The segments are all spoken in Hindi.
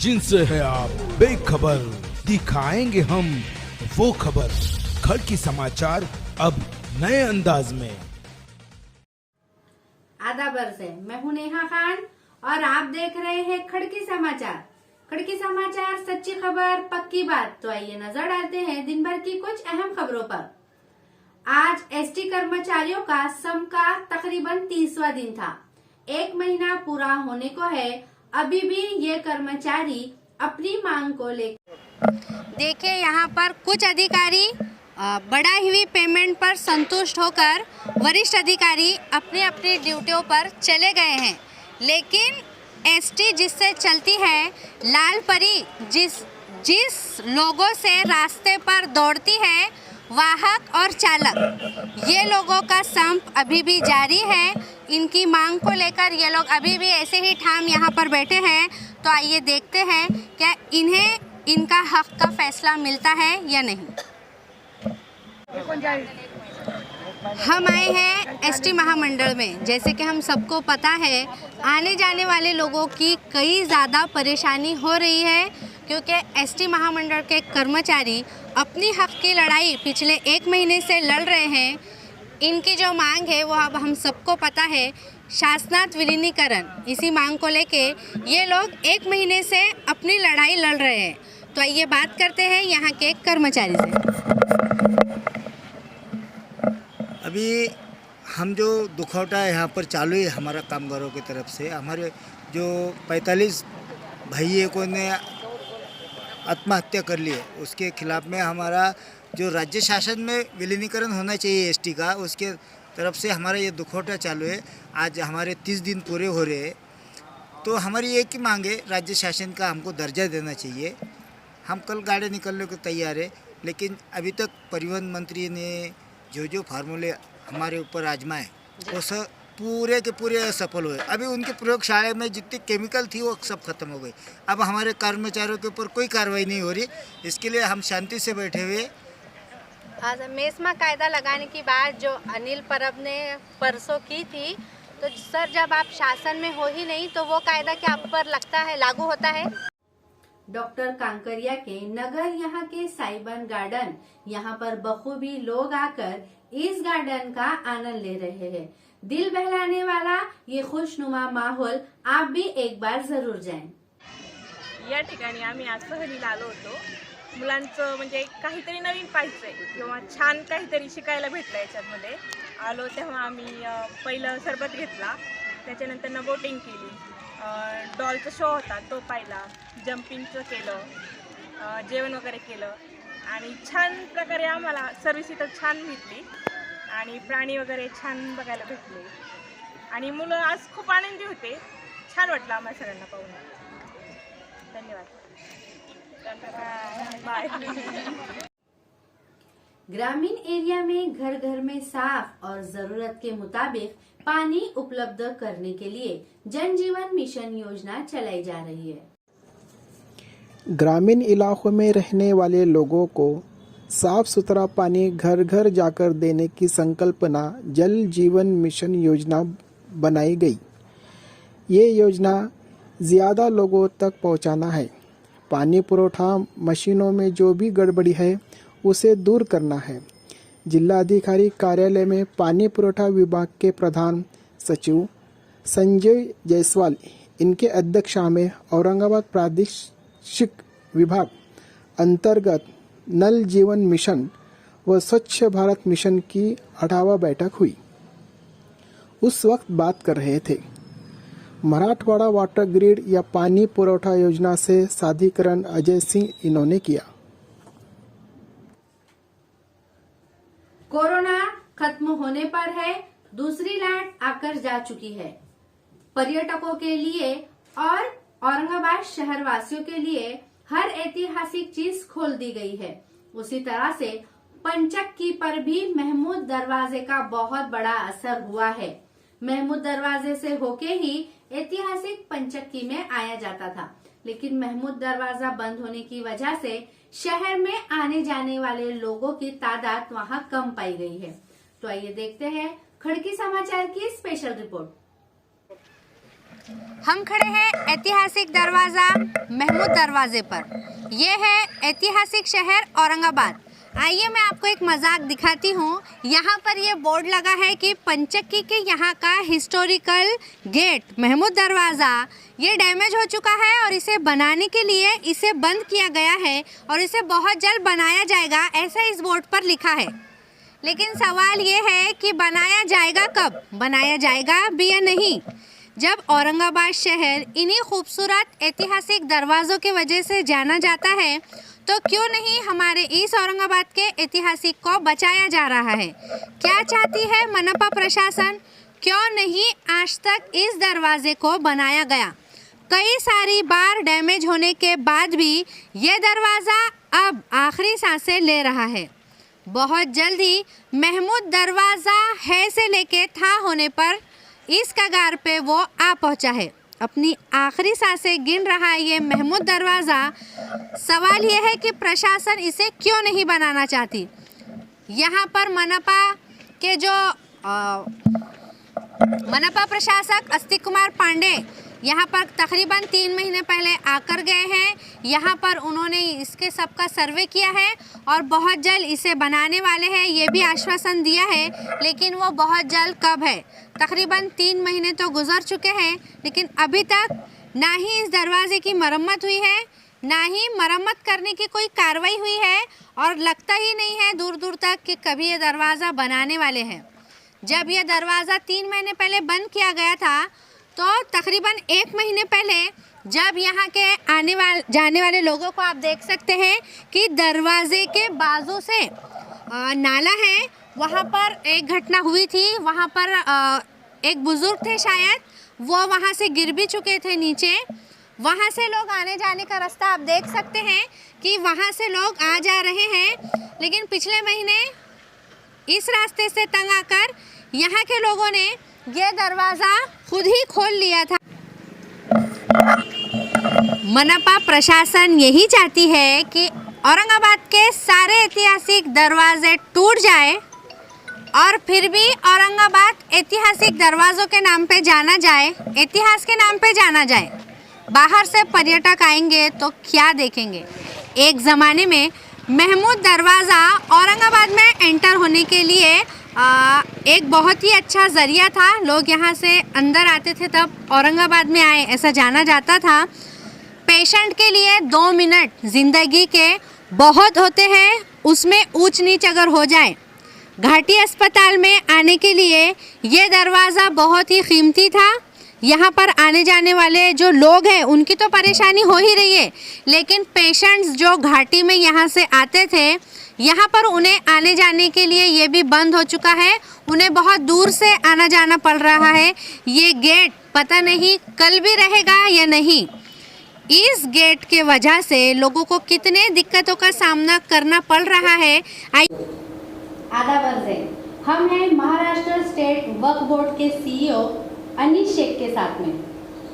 जिनसे है आप बेखबर, दिखाएंगे हम वो खबर। खड़की समाचार अब नए अंदाज में। आदाब से मैं हूं नेहा खान और आप देख रहे हैं खड़की समाचार। खड़की समाचार, सच्ची खबर, पक्की बात। तो आइए नजर डालते हैं दिन भर की कुछ अहम खबरों पर। आज एसटी कर्मचारियों का सम का तकरीबन 30वां दिन था। 1 महीना पूरा होने को है, अभी भी ये कर्मचारी अपनी मांग को लेकर देखिए यहाँ पर कुछ अधिकारी बढ़ाई हुई पेमेंट पर संतुष्ट होकर वरिष्ठ अधिकारी अपनी अपनी ड्यूटियों पर चले गए हैं। लेकिन एसटी जिससे चलती है, लाल परी जिस लोगों से रास्ते पर दौड़ती है, वाहक और चालक, ये लोगों का संप अभी भी जारी है। इनकी मांग को लेकर ये लोग अभी भी ऐसे ही ठाम यहाँ पर बैठे हैं। तो आइए देखते हैं क्या इन्हें इनका हक का फैसला मिलता है या नहीं। हम आए हैं एसटी महामंडल में। जैसे कि हम सबको पता है, आने जाने वाले लोगों की कई ज़्यादा परेशानी हो रही है, क्योंकि एसटी महामंडल के कर्मचारी अपनी हक की लड़ाई पिछले 1 महीने से लड़ रहे हैं। इनकी जो मांग है वो अब हम सबको पता है, शासनार्थ विलीनीकरण। इसी मांग को लेके ये लोग 1 महीने से अपनी लड़ाई लड़ रहे हैं। तो आइए बात करते हैं यहाँ के एक कर्मचारी से। अभी हम जो दुखौटा यहाँ पर चालू है हमारा कामगारों की तरफ से, हमारे जो 45 भाइयों ने आत्महत्या कर ली है, उसके खिलाफ में हमारा जो राज्य शासन में विलीनीकरण होना चाहिए एसटी का, उसके तरफ से हमारा ये दुखौटा चालू है। आज हमारे 30 दिन पूरे हो रहे हैं। तो हमारी एक ही मांग है, राज्य शासन का हमको दर्जा देना चाहिए। हम कल गाड़ी निकलने को तैयार है, लेकिन अभी तक परिवहन मंत्री ने जो फार्मूले हमारे ऊपर आजमाए वो सब पूरे के पूरे असफल हुए। अभी उनके प्रयोगशाला में जितनी केमिकल थी वो सब खत्म हो गई। अब हमारे कर्मचारियों के ऊपर कोई कार्रवाई नहीं हो रही। इसके लिए हम शांति से बैठे हुए। मेस्मा कायदा लगाने की बात जो अनिल परब ने परसों की थी, तो सर जब आप शासन में हो ही नहीं तो वो कायदा क्या आप पर लगता है लागू होता है? डॉक्टर कांकरिया के नगर यहाँ के साइबन गार्डन, यहाँ पर बखूबी लोग आकर इस गार्डन का आनंद ले रहे हैं। दिल बहलाने वाला ये खुशनुमा माहौल आप भी एक बार जरूर जाएं। या ठिकाणी आम्ही आज सहलीला आलो होतो। मुलांचं म्हणजे काहीतरी नवीन पाहिजे किंवा छान काहीतरी शिकायला भेटलं याच्यामध्ये आलो तेव्हा आम्ही पहिलं सरबत घेतला, त्याच्यानंतर बोटिंग केली, डॉलचा शो होता तो पाहिला, जम्पिंगचं केलं, जेवण वगैरे केलं आणि छान प्रकारे आम्हाला सर्व्हिस इथं छान भेटली आणि प्राणी वगैरे छान बघायला भेटले आणि मुलं आज खूप आनंदी होते। छान वाटलं आम्हाला सगळ्यांना पाहून। धन्यवाद। बाय। ग्रामीण एरिया में घर घर में साफ और जरूरत के मुताबिक पानी उपलब्ध करने के लिए जन जीवन मिशन योजना चलाई जा रही है। ग्रामीण इलाकों में रहने वाले लोगों को साफ सुथरा पानी घर घर जाकर देने की संकल्पना जल जीवन मिशन योजना बनाई गई। ये योजना ज़्यादा लोगों तक पहुंचाना है। पानी पुरोठा मशीनों में जो भी गड़बड़ी है उसे दूर करना है। जिलाधिकारी कार्यालय में पानी पुरोठा विभाग के प्रधान सचिव संजय जायसवाल इनके अध्यक्षता में औरंगाबाद प्रादेशिक विभाग अंतर्गत नल जीवन मिशन व स्वच्छ भारत मिशन की 8वां बैठक हुई। उस वक्त बात कर रहे थे। मराठवाड़ा वाटर ग्रिड या पानी पुरवठा योजना से साधीकरण अजय सिंह इन्होंने किया। कोरोना खत्म होने पर है, दूसरी लहर आकर जा चुकी है। पर्यटकों के लिए और औरंगाबाद शहर वासियों के लिए हर ऐतिहासिक चीज खोल दी गई है। उसी तरह से पंचक्की पर भी महमूद दरवाजे का बहुत बड़ा असर हुआ है। महमूद दरवाजे से होके ही ऐतिहासिक पंचक्की में आया जाता था, लेकिन महमूद दरवाजा बंद होने की वजह से शहर में आने जाने वाले लोगों की तादाद वहां कम पाई गई है। तो आइए देखते हैं खड़की समाचार की स्पेशल रिपोर्ट। हम खड़े हैं ऐतिहासिक दरवाज़ा महमूद दरवाजे पर। ये है ऐतिहासिक शहर औरंगाबाद। आइए मैं आपको एक मजाक दिखाती हूँ। यहाँ पर ये बोर्ड लगा है कि पंचक्की के यहाँ का हिस्टोरिकल गेट महमूद दरवाज़ा ये डैमेज हो चुका है और इसे बनाने के लिए इसे बंद किया गया है और इसे बहुत जल्द बनाया जाएगा, ऐसा इस बोर्ड पर लिखा है। लेकिन सवाल ये है कि बनाया जाएगा कब, बनाया जाएगा भी या नहीं। जब औरंगाबाद शहर इन्हीं खूबसूरत ऐतिहासिक दरवाज़ों की वजह से जाना जाता है तो क्यों नहीं हमारे इस औरंगाबाद के ऐतिहासिक को बचाया जा रहा है। क्या चाहती है मनपा प्रशासन, क्यों नहीं आज तक इस दरवाजे को बनाया गया। कई सारी बार डैमेज होने के बाद भी ये दरवाज़ा अब आखिरी सांसें ले रहा है। बहुत जल्दी महमूद दरवाज़ा है से लेके था होने पर इस कगार पे वो आ पहुंचा है। अपनी आखिरी सांसें गिन रहा है ये महमूद दरवाज़ा। सवाल ये है कि प्रशासन इसे क्यों नहीं बनाना चाहती। यहाँ पर मनपा के जो मनपा प्रशासक अस्तिक कुमार पांडे यहाँ पर तकरीबन 3 महीने पहले आकर गए हैं। यहाँ पर उन्होंने इसके सबका सर्वे किया है और बहुत जल्द इसे बनाने वाले हैं, ये भी आश्वासन दिया है। लेकिन वो बहुत जल्द कब है, तकरीबन 3 महीने तो गुजर चुके हैं लेकिन अभी तक ना ही इस दरवाज़े की मरम्मत हुई है, ना ही मरम्मत करने की कोई कार्रवाई हुई है और लगता ही नहीं है दूर दूर तक कि कभी ये दरवाज़ा बनाने वाले हैं। जब यह दरवाज़ा 3 महीने पहले बंद किया गया था तो तकरीबन 1 महीने पहले जब यहाँ के जाने वाले लोगों को आप देख सकते हैं कि दरवाजे के बाजू से नाला है, वहाँ पर एक घटना हुई थी। वहाँ पर एक बुज़ुर्ग थे, शायद वो वहाँ से गिर भी चुके थे नीचे। वहाँ से लोग आने जाने का रास्ता आप देख सकते हैं कि वहाँ से लोग आ जा रहे हैं। लेकिन पिछले महीने इस रास्ते से तंग आकर यहाँ के लोगों ने ये दरवाज़ा खुद ही खोल लिया था। मनपा प्रशासन यही चाहती है कि औरंगाबाद के सारे ऐतिहासिक दरवाजे टूट जाए और फिर भी औरंगाबाद ऐतिहासिक दरवाज़ों के नाम पे जाना जाए, इतिहास के नाम पे जाना जाए। बाहर से पर्यटक आएंगे तो क्या देखेंगे। एक ज़माने में महमूद दरवाज़ा औरंगाबाद में एंटर होने के लिए एक बहुत ही अच्छा ज़रिया था। लोग यहाँ से अंदर आते थे तब औरंगाबाद में आए ऐसा जाना जाता था। पेशेंट के लिए 2 मिनट ज़िंदगी के बहुत होते हैं, उसमें ऊंच नीच अगर हो जाए। घाटी अस्पताल में आने के लिए ये दरवाज़ा बहुत ही कीमती था। यहाँ पर आने जाने वाले जो लोग हैं उनकी तो परेशानी हो ही रही है, लेकिन पेशेंट्स जो घाटी में यहाँ से आते थे यहाँ पर उन्हें आने जाने के लिए ये भी बंद हो चुका है। उन्हें बहुत दूर से आना जाना पड़ रहा है। ये गेट पता नहीं कल भी रहेगा या नहीं। इस गेट के वजह से लोगों को कितने दिक्कतों का सामना करना पड़ रहा है। आदाब है, हम हैं महाराष्ट्र स्टेट वक्फ बोर्ड के CEO अनीश शेख के साथ में।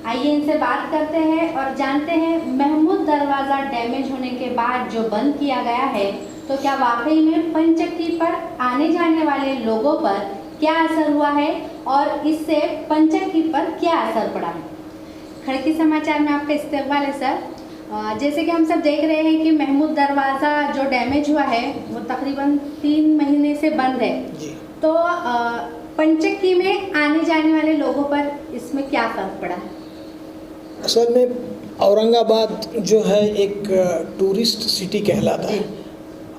आइए इनसे बात करते हैं और जानते हैं महमूद दरवाज़ा डैमेज होने के बाद जो बंद किया गया है तो क्या वाकई में पंचक्की पर आने जाने वाले लोगों पर क्या असर हुआ है और इससे पंचक्की पर क्या असर पड़ा है। खड़की समाचार में आपका इस्तेकबाल है सर। जैसे कि हम सब देख रहे हैं कि महमूद दरवाज़ा जो डैमेज हुआ है वो तकरीबन 3 महीने से बंद है जी। तो पंचक्की में आने जाने वाले लोगों पर इसमें क्या फर्क पड़ा है। असल में औरंगाबाद जो है एक टूरिस्ट सिटी कहलाता है।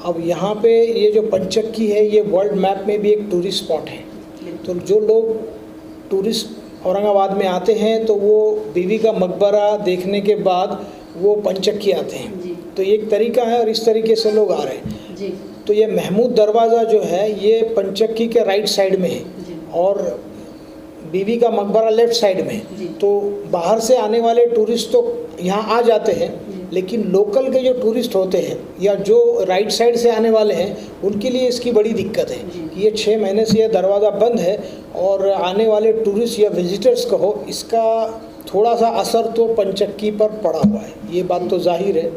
अब यहाँ पे ये जो पंचक्की है ये वर्ल्ड मैप में भी एक टूरिस्ट स्पॉट है। तो जो लोग टूरिस्ट औरंगाबाद में आते हैं तो वो बीवी का मकबरा देखने के बाद वो पंचक्की आते हैं। तो एक तरीका है और इस तरीके से लोग आ रहे हैं जी। तो ये महमूद दरवाज़ा जो है ये पंचक्की के राइट साइड में है और बीवी का मकबरा लेफ्ट साइड में। तो बाहर से आने वाले टूरिस्ट तो यहाँ आ जाते हैं, लेकिन लोकल के जो टूरिस्ट होते हैं या जो राइट साइड से आने वाले हैं उनके लिए इसकी बड़ी दिक्कत है कि ये 6 महीने से यह दरवाज़ा बंद है और आने वाले टूरिस्ट या विजिटर्स कहो इसका थोड़ा सा असर तो पंचक्की पर पड़ा हुआ है। ये बात तो जाहिर है,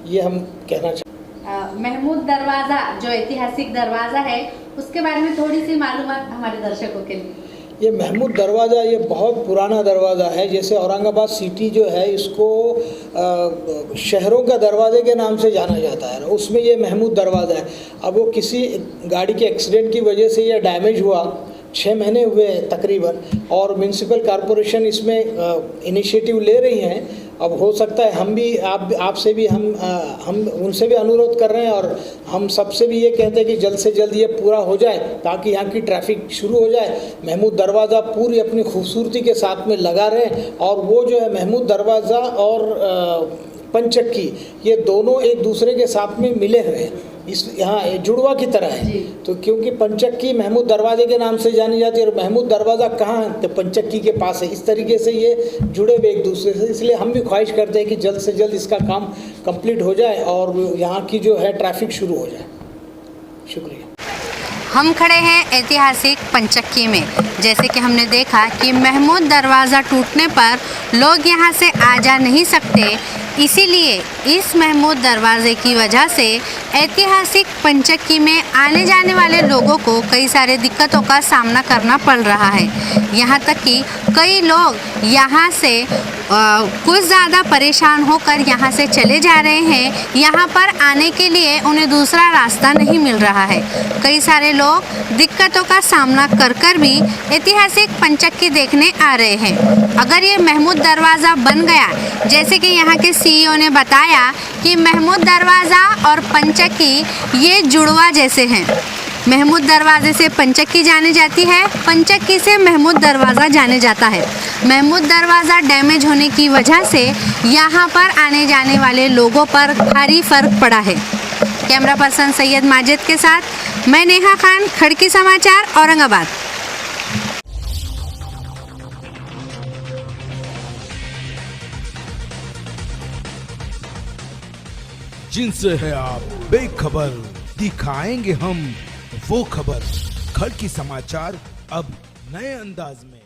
ये हम कहना चाहते हैं। महमूद दरवाज़ा जो ऐतिहासिक दरवाज़ा है उसके बारे में थोड़ी सी मालूमात हमारे दर्शकों के लिए। ये महमूद दरवाज़ा ये बहुत पुराना दरवाज़ा है। जैसे औरंगाबाद सिटी जो है इसको शहरों का दरवाजे के नाम से जाना जाता है, उसमें ये महमूद दरवाज़ा है। अब वो किसी गाड़ी के एक्सीडेंट की वजह से ये डैमेज हुआ, 6 महीने हुए तकरीबन, और म्यूनसिपल कॉरपोरेशन इसमें इनिशिएटिव ले रही हैं। अब हो सकता है हम भी आपसे भी हम उनसे भी अनुरोध कर रहे हैं और हम सबसे भी ये कहते हैं कि जल्द से जल्द ये पूरा हो जाए ताकि यहाँ की ट्रैफिक शुरू हो जाए। महमूद दरवाज़ा पूरी अपनी खूबसूरती के साथ में लगा रहे, और वो जो है महमूद दरवाज़ा और पंचक्की ये दोनों एक दूसरे के साथ में मिले हुए हैं, इस यहाँ जुड़वा की तरह है। तो क्योंकि पंचक्की महमूद दरवाजे के नाम से जानी जाती है और महमूद दरवाज़ा कहाँ है तो पंचक्की के पास है। इस तरीके से ये जुड़े हुए एक दूसरे से, इसलिए हम भी ख्वाहिश करते हैं कि जल्द से जल्द इसका काम कंप्लीट हो जाए और यहाँ की जो है ट्रैफिक शुरू हो जाए। शुक्रिया। हम खड़े हैं ऐतिहासिक पंचक्की में। जैसे कि हमने देखा कि महमूद दरवाज़ा टूटने पर लोग यहाँ से आ जा नहीं सकते, इसीलिए इस महमूद दरवाज़े की वजह से ऐतिहासिक पंचक्की में आने जाने वाले लोगों को कई सारे दिक्कतों का सामना करना पड़ रहा है। यहाँ तक कि कई लोग यहाँ से कुछ ज़्यादा परेशान होकर यहाँ से चले जा रहे हैं। यहाँ पर आने के लिए उन्हें दूसरा रास्ता नहीं मिल रहा है। कई सारे लोग दिक्कतों का सामना कर कर भी ऐतिहासिक पंचक्की देखने आ रहे हैं। अगर ये महमूद दरवाज़ा बन गया, जैसे कि यहाँ के सीईओ ने बताया कि महमूद दरवाज़ा और पंचक्की ये जुड़वा जैसे हैं। महमूद दरवाजे से पंचक्की जाने जाती है, पंचक्की से महमूद दरवाज़ा जाने जाता है। महमूद दरवाज़ा डैमेज होने की वजह से यहाँ पर आने जाने वाले लोगों पर भारी फर्क पड़ा है। कैमरा पर्सन सैयद माजिद के साथ मैं नेहा खान, खड़की समाचार, औरंगाबाद। जिनसे है आप बेखबर, दिखाएंगे हम वो खबर। खड़की समाचार अब नए अंदाज में।